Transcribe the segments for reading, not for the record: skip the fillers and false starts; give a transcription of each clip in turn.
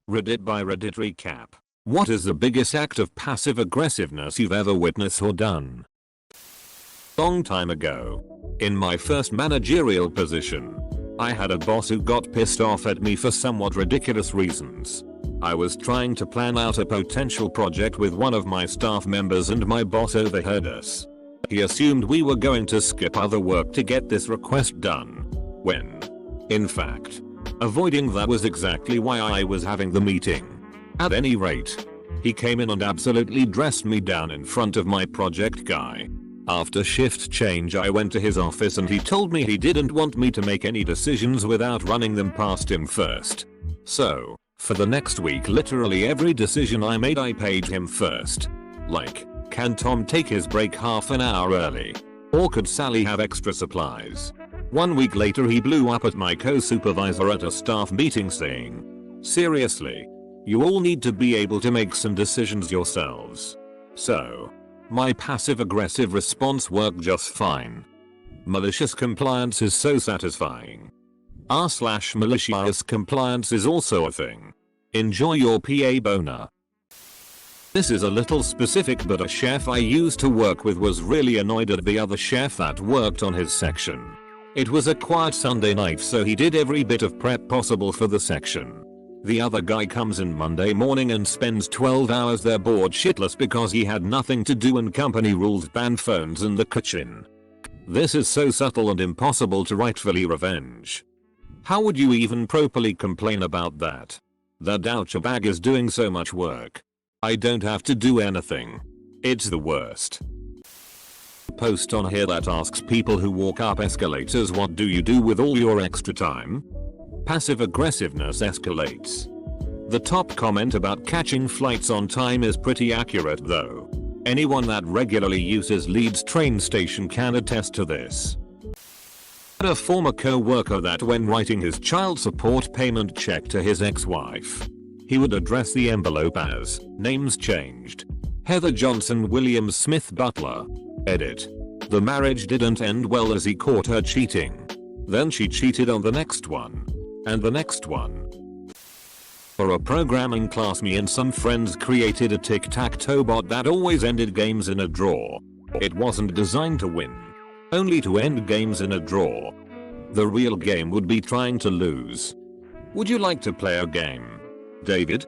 Reddit by Reddit recap. What is the biggest act of passive aggressiveness you've ever witnessed or done? Long time ago, in my first managerial position, I had a boss who got pissed off at me for somewhat ridiculous reasons. I was trying to plan out a potential project with one of my staff members and my boss overheard us. He assumed we were going to skip other work to get this request done. When, in fact, avoiding that was exactly why I was having the meeting. At any rate, he came in and absolutely dressed me down in front of my project guy. After shift change I went to his office and he told me he didn't want me to make any decisions without running them past him first. So, for the next week literally every decision I made I paid him first. Like, can Tom take his break half an hour early? Or could Sally have extra supplies? 1 week later he blew up at my co-supervisor at a staff meeting saying, "Seriously, you all need to be able to make some decisions yourselves." So, my passive-aggressive response worked just fine. Malicious compliance is so satisfying. r/malicious compliance is also a thing. Enjoy your PA boner. This is a little specific, but a chef I used to work with was really annoyed at the other chef that worked on his section. It was a quiet Sunday night, so he did every bit of prep possible for the section. The other guy comes in Monday morning and spends 12 hours there bored shitless because he had nothing to do and company rules ban phones in the kitchen. This is so subtle and impossible to rightfully revenge. How would you even properly complain about that? That douchebag is doing so much work. I don't have to do anything. It's the worst. Post on here that asks people who walk up escalators, what do you do with all your extra time? Passive aggressiveness escalates. The top comment about catching flights on time is pretty accurate though. Anyone that regularly uses Leeds train station can attest to this. I had a former co-worker that when writing his child support payment check to his ex-wife, he would address the envelope as, names changed, Heather Johnson Williams Smith Butler. Edit. The marriage didn't end well as he caught her cheating. Then she cheated on the next one. And the next one. For a programming class, me and some friends created a tic-tac-toe bot that always ended games in a draw. It wasn't designed to win, only to end games in a draw. The real game would be trying to lose. Would you like to play a game, David?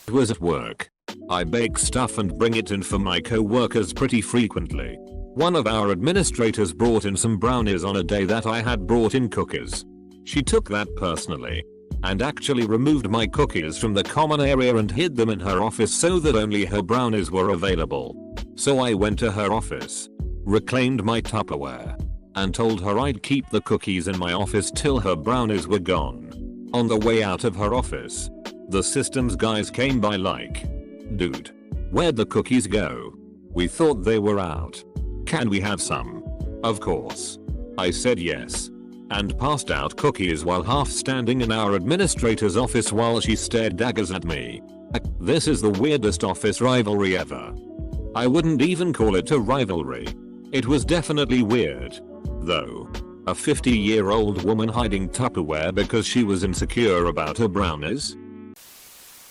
It was at work. I bake stuff and bring it in for my co-workers pretty frequently. One of our administrators brought in some brownies on a day that I had brought in cookies. She took that personally and actually removed my cookies from the common area and hid them in her office so that only her brownies were available. So I went to her office, reclaimed my Tupperware, and told her I'd keep the cookies in my office till her brownies were gone. On the way out of her office, the systems guys came by like, "Dude, where'd the cookies go? We thought they were out. Can we have some?" Of course. I said yes, and passed out cookies while half standing in our administrator's office while she stared daggers at me. This is the weirdest office rivalry ever. I wouldn't even call it a rivalry. It was definitely weird, though. A 50-year-old woman hiding Tupperware because she was insecure about her brownies?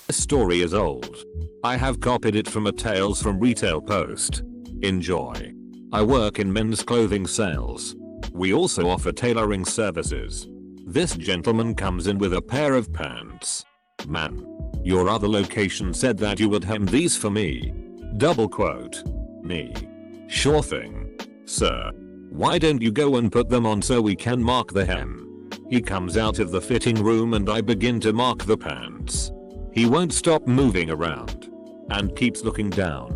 This story is old. I have copied it from a Tales from Retail post. Enjoy. I work in men's clothing sales. We also offer tailoring services. This gentleman comes in with a pair of pants. "Man, your other location said that you would hem these for me." Double quote. Me. "Sure thing, sir. Why don't you go and put them on so we can mark the hem?" He comes out of the fitting room and I begin to mark the pants. He won't stop moving around and keeps looking down,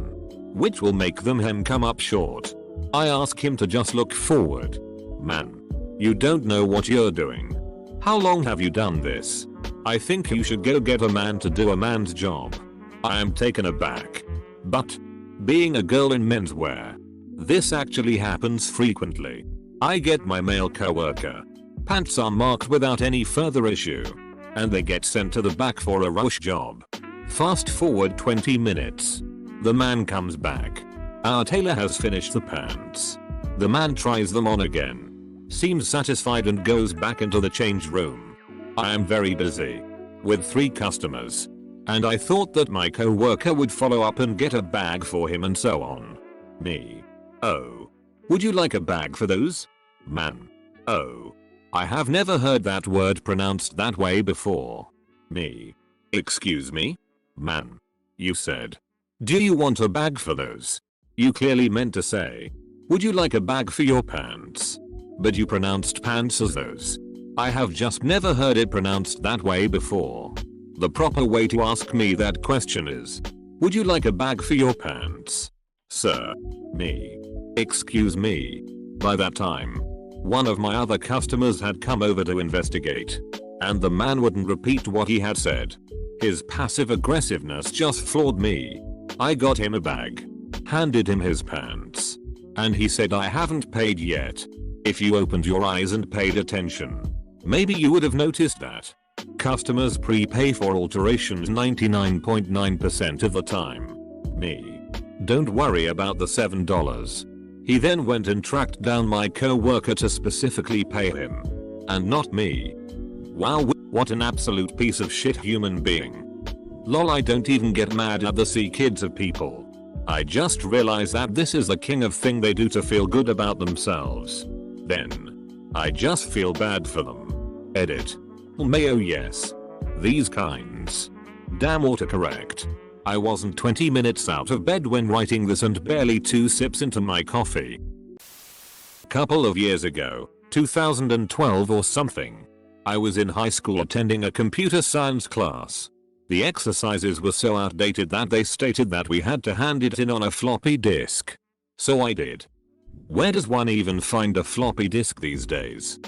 which will make them hem come up short. I ask him to just look forward. "Man, you don't know what you're doing. How long have you done this? I think you should go get a man to do a man's job." I am taken aback. But, being a girl in menswear, this actually happens frequently. I get my male coworker. Pants are marked without any further issue, and they get sent to the back for a rush job. Fast forward 20 minutes. The man comes back. Our tailor has finished the pants. The man tries them on again, seems satisfied and goes back into the change room. I am very busy. with 3 customers. And I thought that my co-worker would follow up and get a bag for him and so on. Me. Oh. Would you like a bag for those? Man. Oh. I have never heard that word pronounced that way before. Me. Excuse me? Man. You said. Do you want a bag for those? You clearly meant to say. Would you like a bag for your pants? But you pronounced pants as those. I have just never heard it pronounced that way before. The proper way to ask me that question is, would you like a bag for your pants? Sir. Me. Excuse me. By that time, one of my other customers had come over to investigate. And the man wouldn't repeat what he had said. His passive aggressiveness just floored me. I got him a bag. Handed him his pants. And he said, I haven't paid yet. If you opened your eyes and paid attention, maybe you would have noticed that. Customers prepay for alterations 99.9% of the time. Me. Don't worry about the $7. He then went and tracked down my co-worker to specifically pay him. And not me. Wow, what an absolute piece of shit human being. Lol, I don't even get mad at the C kids of people. I just realize that this is the king of thing they do to feel good about themselves. Then. I just feel bad for them. Edit. Mayo yes. These kinds. Damn autocorrect. I wasn't 20 minutes out of bed when writing this and barely 2 sips into my coffee. Couple of years ago, 2012 or something. I was in high school attending a computer science class. The exercises were so outdated that they stated that we had to hand it in on a floppy disk. So I did. Where does one even find a floppy disk these days?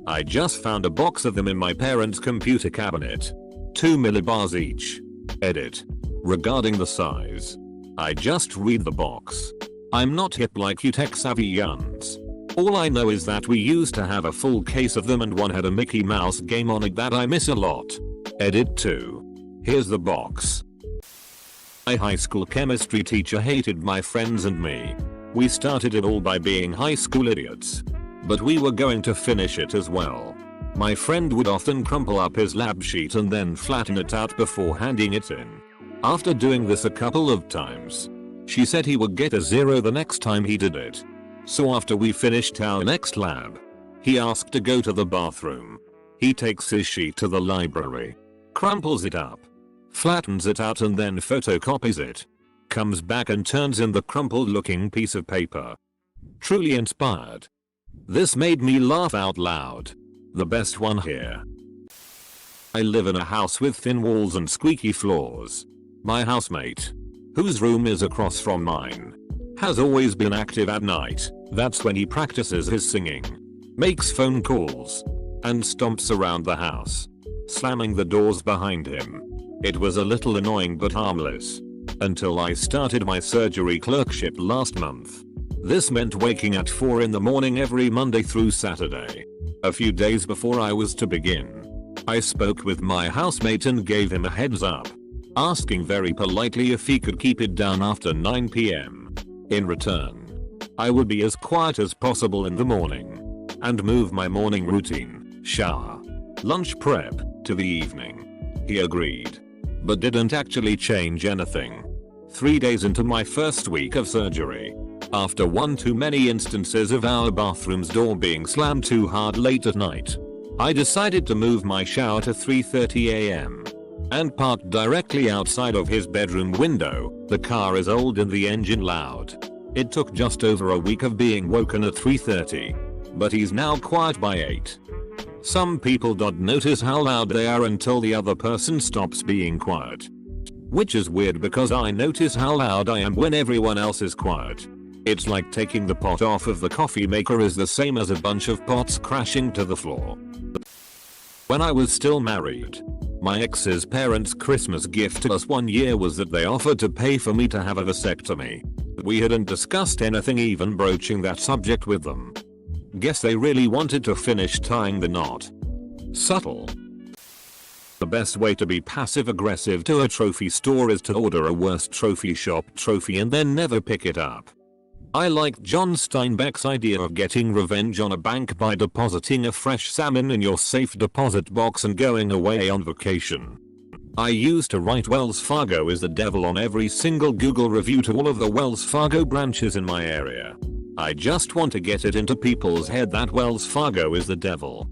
I just found a box of them in my parents' computer cabinet. 2 millibars each. Edit. Regarding the size. I just read the box. I'm not hip like you tech savvy yuns. All I know is that we used to have a full case of them and one had a Mickey Mouse game on it that I miss a lot. Edit 2. Here's the box. My high school chemistry teacher hated my friends and me. We started it all by being high school idiots. But we were going to finish it as well. My friend would often crumple up his lab sheet and then flatten it out before handing it in. After doing this a couple of times, she said he would get a 0 the next time he did it. So after we finished our next lab, he asked to go to the bathroom. He takes his sheet to the library, crumples it up, flattens it out and then photocopies it. Comes back and turns in the crumpled looking piece of paper. Truly inspired. This made me laugh out loud. The best one here. I live in a house with thin walls and squeaky floors. My housemate, whose room is across from mine, has always been active at night. That's when he practices his singing, makes phone calls, and stomps around the house, slamming the doors behind him. It was a little annoying but harmless. Until I started my surgery clerkship last month. This meant waking at 4 in the morning every Monday through Saturday. A few days before I was to begin, I spoke with my housemate and gave him a heads up, asking very politely if he could keep it down after 9 PM. In return, I would be as quiet as possible in the morning and move my morning routine, shower, lunch prep, to the evening. He agreed, but didn't actually change anything. 3 days into my first week of surgery, after one too many instances of our bathroom's door being slammed too hard late at night, I decided to move my shower to 3:30 AM and parked directly outside of his bedroom window. The car is old and the engine loud. It took just over a week of being woken at 3:30, but he's now quiet by 8. Some people don't notice how loud they are until the other person stops being quiet. Which is weird because I notice how loud I am when everyone else is quiet. It's like taking the pot off of the coffee maker is the same as a bunch of pots crashing to the floor. When I was still married, my ex's parents' Christmas gift to us one year was that they offered to pay for me to have a vasectomy. We hadn't discussed anything even broaching that subject with them. Guess they really wanted to finish tying the knot. Subtle. The best way to be passive aggressive to a trophy store is to order a worst trophy shop trophy and then never pick it up. I like John Steinbeck's idea of getting revenge on a bank by depositing a fresh salmon in your safe deposit box and going away on vacation. I used to write Wells Fargo is the devil on every single Google review to all of the Wells Fargo branches in my area. I just want to get it into people's head that Wells Fargo is the devil.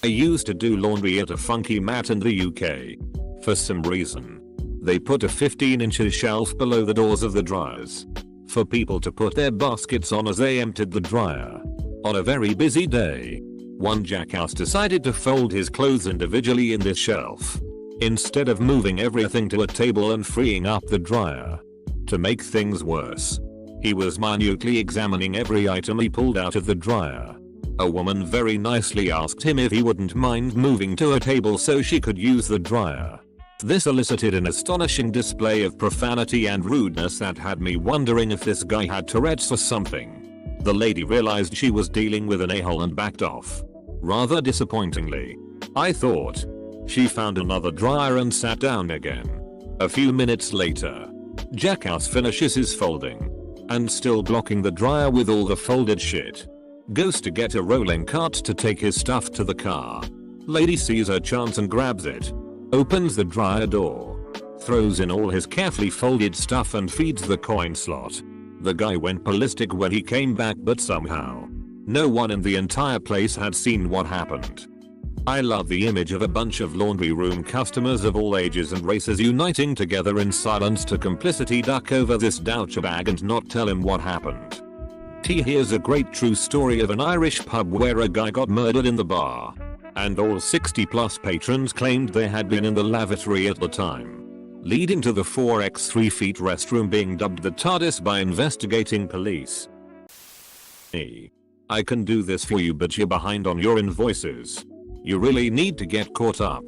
I used to do laundry at a funky mat in the UK. For some reason, they put a 15-inch shelf below the doors of the dryers for people to put their baskets on as they emptied the dryer. On a very busy day, one jackass decided to fold his clothes individually in this shelf, instead of moving everything to a table and freeing up the dryer. To make things worse, he was minutely examining every item he pulled out of the dryer. A woman very nicely asked him if he wouldn't mind moving to a table so she could use the dryer. This elicited an astonishing display of profanity and rudeness that had me wondering if this guy had Tourette's or something. The lady realized she was dealing with an a-hole and backed off. Rather disappointingly, I thought. She found another dryer and sat down again. A few minutes later, jackass finishes his folding, and still blocking the dryer with all the folded shit, goes to get a rolling cart to take his stuff to the car. Lady sees her chance and grabs it, opens the dryer door, throws in all his carefully folded stuff and feeds the coin slot. The guy went ballistic when he came back, but somehow, no one in the entire place had seen what happened. I love the image of a bunch of laundry room customers of all ages and races uniting together in silence to complicity duck over this douchebag and not tell him what happened. Here's a great true story of an Irish pub where a guy got murdered in the bar, and all 60+ patrons claimed they had been in the lavatory at the time, leading to the 4x3 feet restroom being dubbed the TARDIS by investigating police. I can do this for you, but you're behind on your invoices. You really need to get caught up.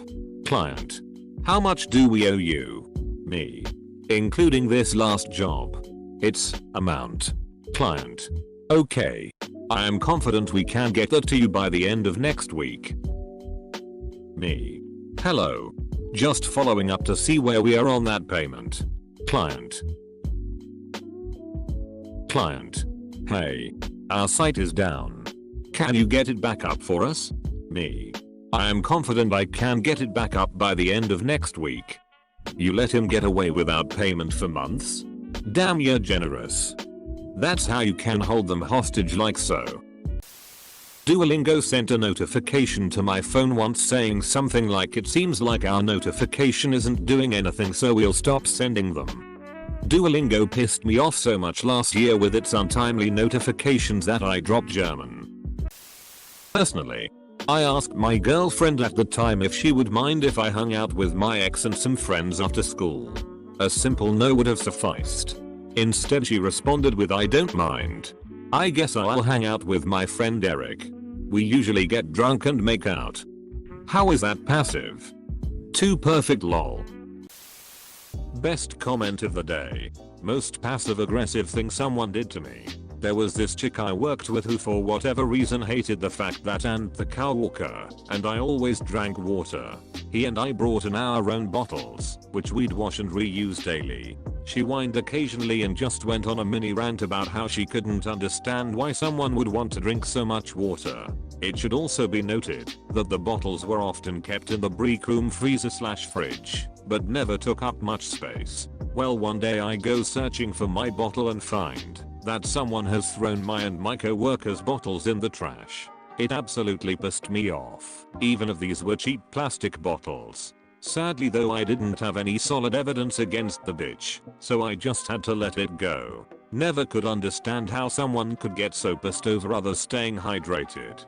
Client. How much do we owe you? Me. Including this last job. It's amount. Client. Okay. I am confident we can get that to you by the end of next week. Me. Hello. Just following up to see where we are on that payment. Client. Client. Hey. Our site is down. Can you get it back up for us? Me. I am confident I can get it back up by the end of next week. You let him get away without payment for months? Damn, you're generous. That's how you can hold them hostage like so. Duolingo sent a notification to my phone once saying something like, it seems like our notification isn't doing anything, so we'll stop sending them. Duolingo pissed me off so much last year with its untimely notifications that I dropped German. Personally, I asked my girlfriend at the time if she would mind if I hung out with my ex and some friends after school. A simple no would have sufficed. Instead she responded with, I don't mind. I guess I'll hang out with my friend Eric. We usually get drunk and make out. How is that passive? Too perfect, lol. Best comment of the day. Most passive aggressive thing someone did to me. There was this chick I worked with who for whatever reason hated the fact that Ant the cow walker and I always drank water. He and I brought in our own bottles, which we'd wash and reuse daily. She whined occasionally and just went on a mini rant about how she couldn't understand why someone would want to drink so much water. It should also be noted that the bottles were often kept in the break room freezer/fridge, but never took up much space. Well, one day I go searching for my bottle and find that someone has thrown my and my co-workers' bottles in the trash. It absolutely pissed me off, even if these were cheap plastic bottles. Sadly though, I didn't have any solid evidence against the bitch, so I just had to let it go. Never could understand how someone could get so pissed over others staying hydrated.